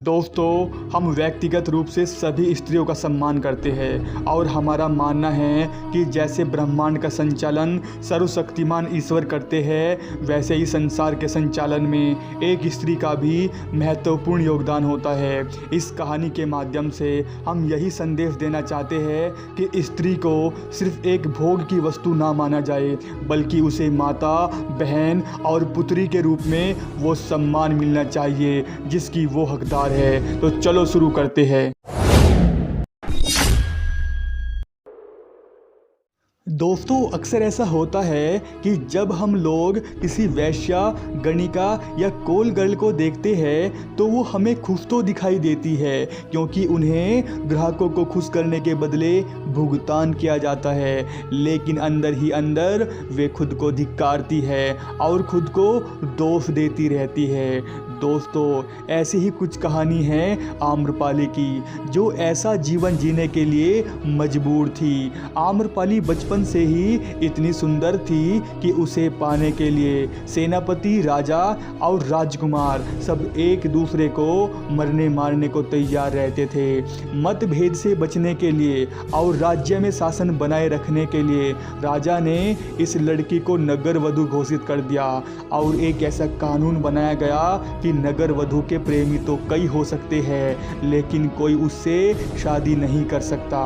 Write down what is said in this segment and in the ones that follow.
दोस्तों, हम व्यक्तिगत रूप से सभी स्त्रियों का सम्मान करते हैं और हमारा मानना है कि जैसे ब्रह्मांड का संचालन सर्वशक्तिमान ईश्वर करते हैं, वैसे ही संसार के संचालन में एक स्त्री का भी महत्वपूर्ण योगदान होता है। इस कहानी के माध्यम से हम यही संदेश देना चाहते हैं कि स्त्री को सिर्फ एक भोग की वस्तु ना माना जाए, बल्कि उसे माता, बहन और पुत्री के रूप में वो सम्मान मिलना चाहिए जिसकी वो हकदार है। तो चलो शुरू करते हैं। दोस्तों, अक्सर ऐसा होता है कि जब हम लोग किसी वेश्या, गणिका या कोल गर्ल को देखते हैं तो वो हमें खुश तो दिखाई देती है, क्योंकि उन्हें ग्राहकों को खुश करने के बदले भुगतान किया जाता है। लेकिन अंदर ही अंदर वे खुद को धिक्कारती है और खुद को दोष देती रहती है। दोस्तों, ऐसी ही कुछ कहानी है आम्रपाली की, जो ऐसा जीवन जीने के लिए मजबूर थी। आम्रपाली बचपन से ही इतनी सुंदर थी कि उसे पाने के लिए सेनापति, राजा और राजकुमार सब एक दूसरे को मरने मारने को तैयार रहते थे। मतभेद से बचने के लिए और राज्य में शासन बनाए रखने के लिए राजा ने इस लड़की को नगर वधू घोषित कर दिया और एक ऐसा कानून बनाया गया कि नगर वधू के प्रेमी तो कई हो सकते हैं, लेकिन कोई उससे शादी नहीं कर सकता।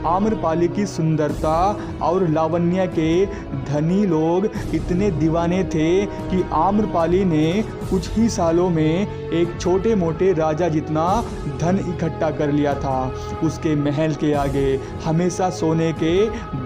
आम्रपाली की सुंदरता और लावण्य के धनी लोग इतने दीवाने थे कि आम्रपाली ने कुछ ही सालों में एक छोटे मोटे राजा जितना धन इकट्ठा कर लिया था। उसके महल के आगे हमेशा सोने के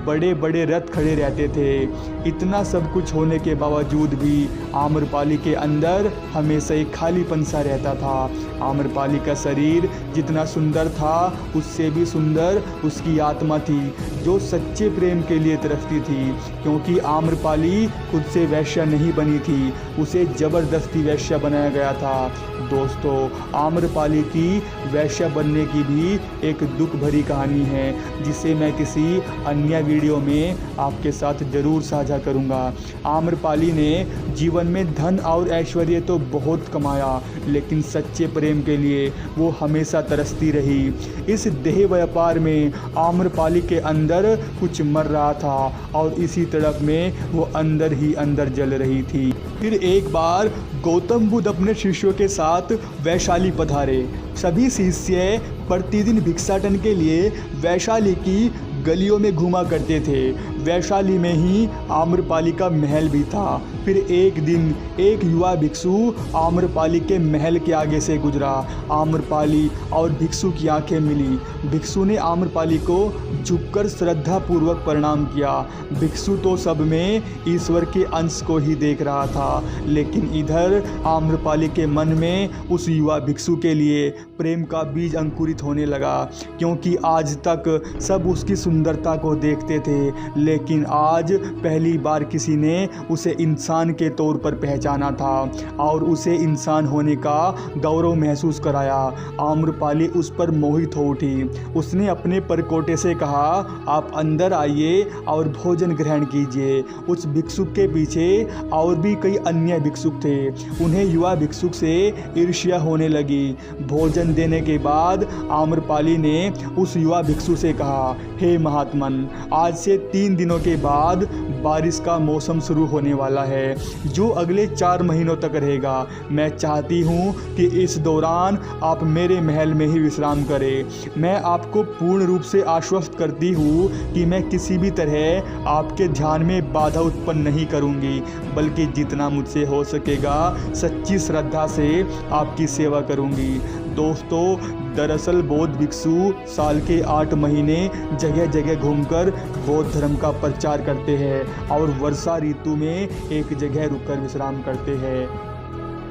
बड़े बड़े रथ खड़े रहते थे। इतना सब कुछ होने के बावजूद भी आम्रपाली के अंदर हमेशा एक खालीपन सा रहता था। आम्रपाली का शरीर जितना सुंदर था, उससे भी सुंदर उसकी आत्मा थी, जो सच्चे प्रेम के लिए तरसती थी। क्योंकि आम्रपाली खुद से वैश्या नहीं बनी थी, उसे ज़बरदस्ती वैश्या बनाया गया था। दोस्तों, आम्रपाली की वैश्या बनने की भी एक दुख भरी कहानी है, जिसे मैं किसी अन्य वीडियो में आपके साथ ज़रूर साझा करूंगा। आम्रपाली ने जीवन में धन और ऐश्वर्य तो बहुत कमाया, लेकिन सच्चे प्रेम के लिए वो हमेशा तरसती रही। इस देह व्यापार में आम्रपाली के अंदर कुछ मर रहा था और इसी तड़प में वो अंदर ही अंदर जल रही थी। फिर एक बार गौतम बुद्ध अपने शिष्यों के साथ वैशाली पधारे। सभी शिष्य प्रतिदिन भिक्षाटन के लिए वैशाली की गलियों में घूमा करते थे। वैशाली में ही आम्रपाली का महल भी था। फिर एक दिन एक युवा भिक्षु आम्रपाली के महल के आगे से गुजरा। आम्रपाली और भिक्षु की आंखें मिली। भिक्षु ने आम्रपाली को झुककर श्रद्धापूर्वक प्रणाम किया। भिक्षु तो सब में ईश्वर के अंश को ही देख रहा था, लेकिन इधर आम्रपाली के मन में उस युवा भिक्षु के लिए प्रेम का बीज अंकुरित होने लगा। क्योंकि आज तक सब उसकी सुंदरता को देखते थे, लेकिन आज पहली बार किसी ने उसे इंसान के तौर पर पहचाना था और उसे इंसान होने का गौरव महसूस कराया। आम्रपाली उस पर मोहित हो उठी। उसने अपने परकोटे से कहा, आप अंदर आइए और भोजन ग्रहण कीजिए। उस भिक्षुक के पीछे और भी कई अन्य भिक्षुक थे। उन्हें युवा भिक्षुक से ईर्ष्या होने लगी। भोजन देने के बाद आम्रपाली ने उस युवा भिक्षु से कहा, हे महात्मन, आज से 3 दिनों के बाद बारिश का मौसम शुरू होने वाला है, जो अगले 4 महीनों तक रहेगा। मैं चाहती हूँ कि इस दौरान आप मेरे महल में ही विश्राम करें। मैं आपको पूर्ण रूप से आश्वस्त करती हूँ कि मैं किसी भी तरह आपके ध्यान में बाधा उत्पन्न नहीं करूँगी, बल्कि जितना मुझसे हो सकेगा सच्ची श्रद्धा से आपकी सेवा करूँगी। दोस्तों, दरअसल बौद्ध भिक्षु साल के 8 महीने जगह जगह घूमकर बौद्ध धर्म का प्रचार करते हैं और वर्षा ऋतु में एक जगह रुककर विश्राम करते हैं।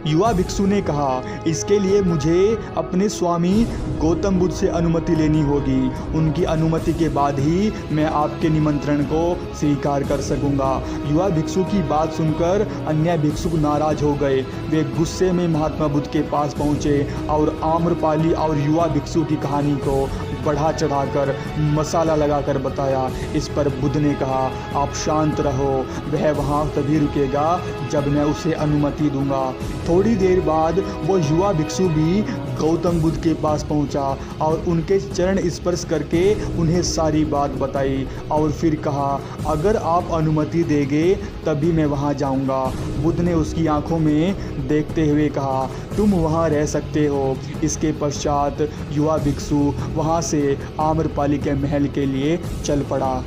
युवा भिक्षु ने कहा, इसके लिए मुझे अपने स्वामी गौतम बुद्ध से अनुमति लेनी होगी। उनकी अनुमति के बाद ही मैं आपके निमंत्रण को स्वीकार कर सकूंगा। युवा भिक्षु की बात सुनकर अन्य भिक्षुक नाराज हो गए। वे गुस्से में महात्मा बुद्ध के पास पहुंचे और आम्रपाली और युवा भिक्षु की कहानी को बढ़ा चढ़ाकर मसाला लगाकर बताया। इस पर बुद्ध ने कहा, आप शांत रहो, वह वहाँ तभी रुकेगा जब मैं उसे अनुमति दूंगा। थोड़ी देर बाद वो युवा भिक्षु भी गौतम बुद्ध के पास पहुंचा और उनके चरण स्पर्श करके उन्हें सारी बात बताई और फिर कहा, अगर आप अनुमति देंगे तभी मैं वहां जाऊंगा। बुद्ध ने उसकी आंखों में देखते हुए कहा, तुम वहां रह सकते हो। इसके पश्चात युवा भिक्षु वहां से आम्रपाली के महल के लिए चल पड़ा।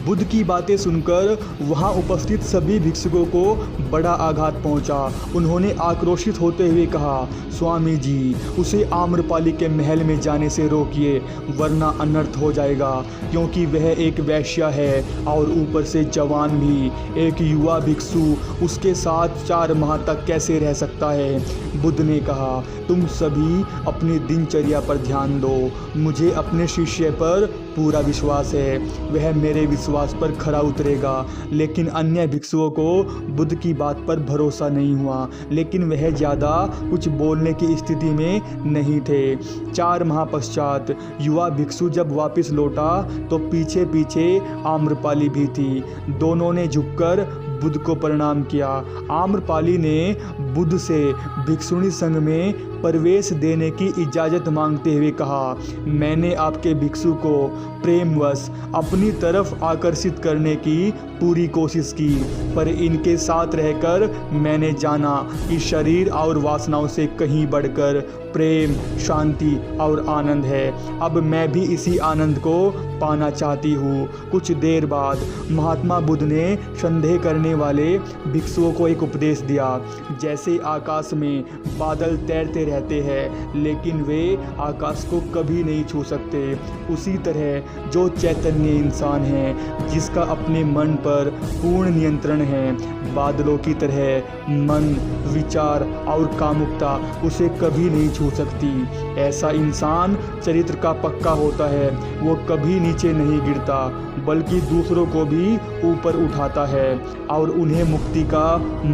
बुद्ध की बातें सुनकर वहां उपस्थित सभी भिक्षुकों को बड़ा आघात पहुंचा। उन्होंने आक्रोशित होते हुए कहा, स्वामी जी, उसे आम्रपाली के महल में जाने से रोकिए, वरना अनर्थ हो जाएगा, क्योंकि वह एक वैश्या है और ऊपर से जवान भी। एक युवा भिक्षु उसके साथ 4 माह तक कैसे रह सकता है? बुद्ध ने कहा, तुम सभी अपनी दिनचर्या पर ध्यान दो। मुझे अपने शिष्य पर पूरा विश्वास है, वह मेरे विश्वास पर खरा उतरेगा। लेकिन अन्य भिक्षुओं को बुद्ध की बात पर भरोसा नहीं हुआ, लेकिन वह ज़्यादा कुछ बोलने की स्थिति में नहीं थे। 4 माह पश्चात युवा भिक्षु जब वापस लौटा तो पीछे पीछे आम्रपाली भी थी। दोनों ने झुककर बुद्ध को प्रणाम किया। आम्रपाली ने बुद्ध से भिक्षुणी संघ में प्रवेश देने की इजाज़त मांगते हुए कहा, मैंने आपके भिक्षु को प्रेमवश अपनी तरफ आकर्षित करने की पूरी कोशिश की, पर इनके साथ रहकर मैंने जाना कि शरीर और वासनाओं से कहीं बढ़कर प्रेम, शांति और आनंद है। अब मैं भी इसी आनंद को पाना चाहती हूँ। कुछ देर बाद महात्मा बुद्ध ने संदेह करने वाले भिक्षुओं को एक उपदेश दिया। जैसे आकाश में बादल तैरते रहते हैं लेकिन वे आकाश को कभी नहीं छू सकते, उसी तरह जो चैतन्य इंसान है जिसका अपने मन पर पूर्ण नियंत्रण है, बादलों की तरह मन, विचार और कामुकता उसे कभी नहीं छू सकती। ऐसा इंसान चरित्र का पक्का होता है। वो कभी नीचे नहीं गिरता, बल्कि दूसरों को भी ऊपर उठाता है और उन्हें मुक्ति का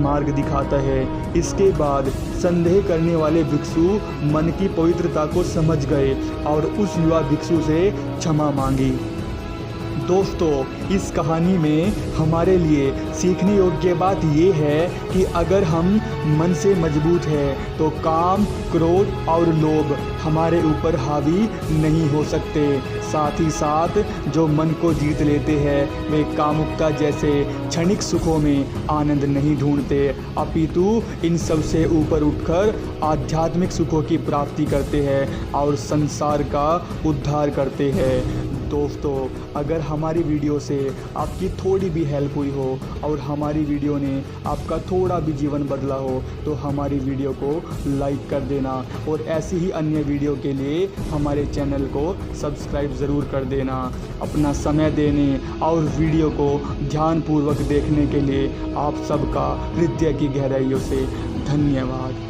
मार्ग दिखाता है। इसके बाद संदेह करने वाले भिक्षु मन की पवित्रता को समझ गए और उस युवा भिक्षु से क्षमा मांगी। दोस्तों, इस कहानी में हमारे लिए सीखने योग्य बात ये है कि अगर हम मन से मजबूत हैं तो काम, क्रोध और लोभ हमारे ऊपर हावी नहीं हो सकते। साथ ही साथ जो मन को जीत लेते हैं वे कामुकता जैसे क्षणिक सुखों में आनंद नहीं ढूंढते, अपितु इन सब से ऊपर उठकर आध्यात्मिक सुखों की प्राप्ति करते हैं और संसार का उद्धार करते हैं। दोस्तों, अगर हमारी वीडियो से आपकी थोड़ी भी हेल्प हुई हो और हमारी वीडियो ने आपका थोड़ा भी जीवन बदला हो तो हमारी वीडियो को लाइक कर देना और ऐसी ही अन्य वीडियो के लिए हमारे चैनल को सब्सक्राइब ज़रूर कर देना। अपना समय देने और वीडियो को ध्यानपूर्वक देखने के लिए आप सबका हृदय की गहराइयों से धन्यवाद।